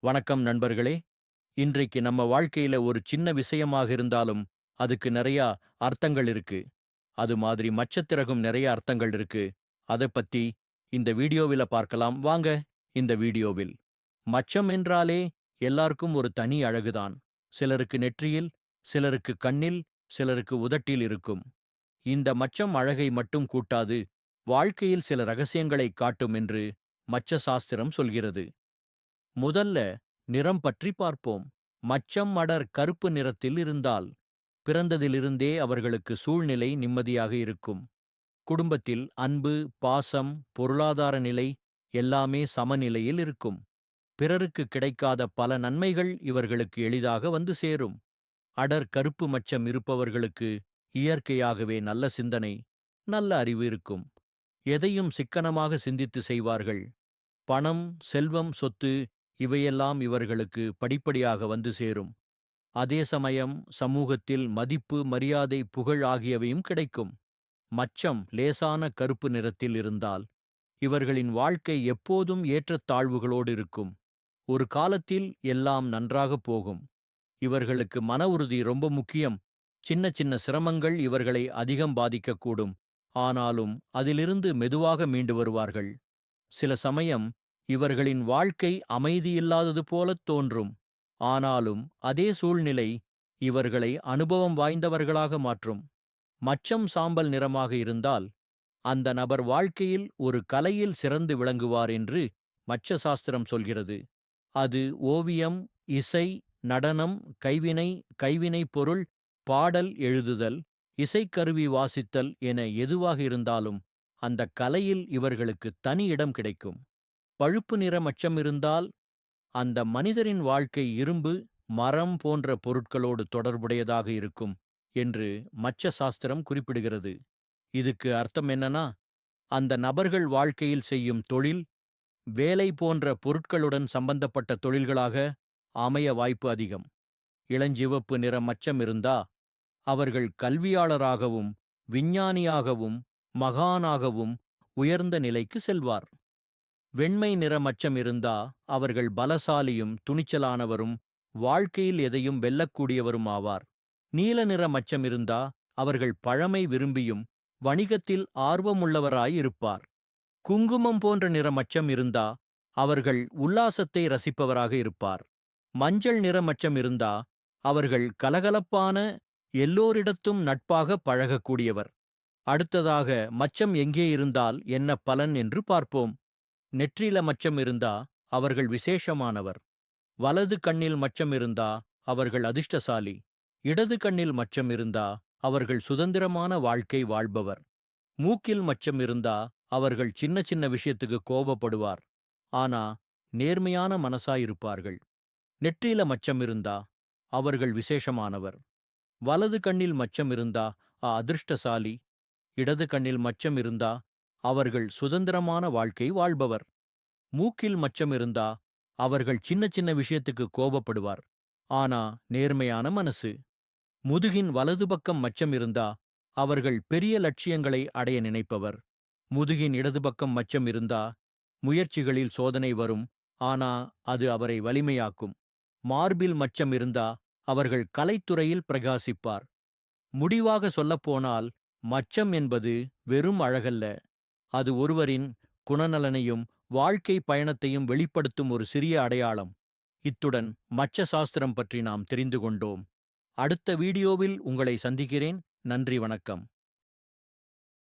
வணக்கம் நண்பர்களே. இன்றைக்கு நம்ம வாழ்க்கையில ஒரு சின்ன விஷயமாக இருந்தாலும் அதுக்கு நிறையா அர்த்தங்கள் இருக்கு. அது மாதிரி மச்சத்திறகும் நிறைய அர்த்தங்கள் இருக்கு. அத பத்தி இந்த வீடியோவில பார்க்கலாம் வாங்க. இந்த வீடியோவில் மச்சம் என்றாலே எல்லாருக்கும் ஒரு தனி அழகுதான். சிலருக்கு நெற்றியில், சிலருக்கு கண்ணில், சிலருக்கு உதட்டில் இருக்கும். இந்த மச்சம் அழகை மட்டும் கூட்டாது, வாழ்க்கையில் சில ரகசியங்களை காட்டும் என்று மச்ச சாஸ்திரம் சொல்கிறது. முதல்ல நிறம் பற்றி பார்ப்போம். மச்சம் அடர் கருப்பு நிறத்தில் இருந்தால் பிறந்ததிலிருந்தே அவர்களுக்கு சூழ்நிலை நிம்மதியாக இருக்கும். குடும்பத்தில் அன்பு, பாசம், பொருளாதார நிலை எல்லாமே சமநிலையில் இருக்கும். பிறருக்கு கிடைக்காத பல நன்மைகள் இவர்களுக்கு எளிதாக வந்து சேரும். அடர் கருப்பு மச்சம் இருப்பவர்களுக்கு இயற்கையாகவே நல்ல சிந்தனை, நல்ல அறிவு இருக்கும். எதையும் சிக்கனமாக சிந்தித்து செய்வார்கள். பணம், செல்வம், சொத்து இவையெல்லாம் இவர்களுக்கு படிப்படியாக வந்து சேரும். அதே சமயம் சமூகத்தில் மதிப்பு, மரியாதை, புகழ் ஆகியவையும் கிடைக்கும். மச்சம் லேசான கருப்பு நிறத்தில் இருந்தால் இவர்களின் வாழ்க்கை எப்போதும் ஏற்றத்தாழ்வுகளோடு இருக்கும். ஒரு காலத்தில் எல்லாம் நன்றாக போகும். இவர்களுக்கு மன உறுதி ரொம்ப முக்கியம். சின்ன சின்ன சிரமங்கள் இவர்களை அதிகம் பாதிக்கக்கூடும். ஆனாலும் அதிலிருந்து மெதுவாக மீண்டு வருவார்கள். சில சமயம் இவர்களின் வாழ்க்கை அமைதியில்லாதது போலத் தோன்றும். ஆனாலும் அதே சூழ்நிலை இவர்களை அனுபவம் வாய்ந்தவர்களாக மாற்றும். மச்சம் சாம்பல் நிறமாக இருந்தால் அந்த நபர் வாழ்க்கையில் ஒரு கலையில் சிறந்து விளங்குவார் என்று மச்ச சாஸ்திரம் சொல்கிறது. அது ஓவியம், இசை, நடனம், கைவினை, கைவினைப் பொருள், பாடல் எழுதுதல், இசைக்கருவி வாசித்தல் என எதுவாக இருந்தாலும் அந்த கலையில் இவர்களுக்கு தனி இடம் கிடைக்கும். பழுப்பு நிற மச்சம் இருந்தால் அந்த மனிதரின் வாழ்க்கை இரும்பு, மரம் போன்ற பொருட்களோடு தொடர்புடையதாக இருக்கும் என்று மச்ச சாஸ்திரம் குறிப்பிடுகிறது. இதுக்கு அர்த்தம் என்னன்னா, அந்த நபர்கள் வாழ்க்கையில் செய்யும் தொழில், வேலை போன்ற பொருட்களுடன் சம்பந்தப்பட்ட தொழில்களாக அமைய வாய்ப்பு அதிகம். இளஞ்சிவப்பு நிற மச்சம் இருந்தா அவர்கள் கல்வியாளராகவும், விஞ்ஞானியாகவும், மகானாகவும் உயர்ந்த நிலைக்கு செல்வார். வெண்மை நிற மச்சம் இருந்தா அவர்கள் பலசாலியும், துணிச்சலானவரும், வாழ்க்கையில் எதையும் வெல்லக்கூடியவரும் ஆவார். நீல நிற மச்சம் இருந்தா அவர்கள் பழமை விரும்பியும், வணிகத்தில் ஆர்வமுள்ளவராய் இருப்பார். குங்குமம் போன்ற நிற மச்சம் இருந்தா அவர்கள் உல்லாசத்தை ரசிப்பவராக இருப்பார். மஞ்சள் நிற மச்சம் இருந்தா அவர்கள் கலகலப்பான, எல்லோரிடத்தும் நட்பாக பழகக்கூடியவர். அடுத்ததாக மச்சம் எங்கே இருந்தால் என்ன பலன் என்று பார்ப்போம். நெற்றில மச்சம் இருந்தா அவர்கள் விசேஷமானவர். வலது கண்ணில் மச்சம் இருந்தா அவர்கள் அதிர்ஷ்டசாலி. இடது கண்ணில் மச்சம் இருந்தா அவர்கள் சுதந்திரமான வாழ்க்கை வாழ்பவர். மூக்கில் மச்சம் இருந்தா அவர்கள் சின்ன சின்ன விஷயத்துக்கு கோபப்படுவார். ஆனா நேர்மையான மனசாயிருப்பார்கள். நெற்றில மச்சம் இருந்தா அவர்கள் விசேஷமானவர். வலது கண்ணில் மச்சம் இருந்தா அதிர்ஷ்டசாலி. இடது கண்ணில் மச்சம் இருந்தா அவர்கள் சுதந்திரமான வாழ்க்கை வாழ்பவர். மூக்கில் மச்சம் இருந்தா அவர்கள் சின்ன சின்ன விஷயத்துக்கு கோபப்படுவார். ஆனா நேர்மையான மனசு. முதுகின் வலது பக்கம் மச்சம் இருந்தா அவர்கள் பெரிய லட்சியங்களை அடைய நினைப்பவர். முதுகின் இடது பக்கம் மச்சம் இருந்தா முயற்சிகளில் சோதனை வரும். ஆனா அது அவரை வலிமையாக்கும். மார்பில் மச்சம் இருந்தா அவர்கள் கலைத்துறையில் பிரகாசிப்பார். முடிவாக சொல்லப்போனால் மச்சம் என்பது வெறும் அழகல்ல. அது ஒருவரின் குணநலனையும் வாழ்க்கை பயணத்தையும் வெளிப்படுத்தும் ஒரு சிறிய அடையாளம். இத்துடன் மச்ச சாஸ்திரம் பற்றி நாம் தெரிந்து கொண்டோம். அடுத்த வீடியோவில் உங்களை சந்திக்கிறேன். நன்றி, வணக்கம்.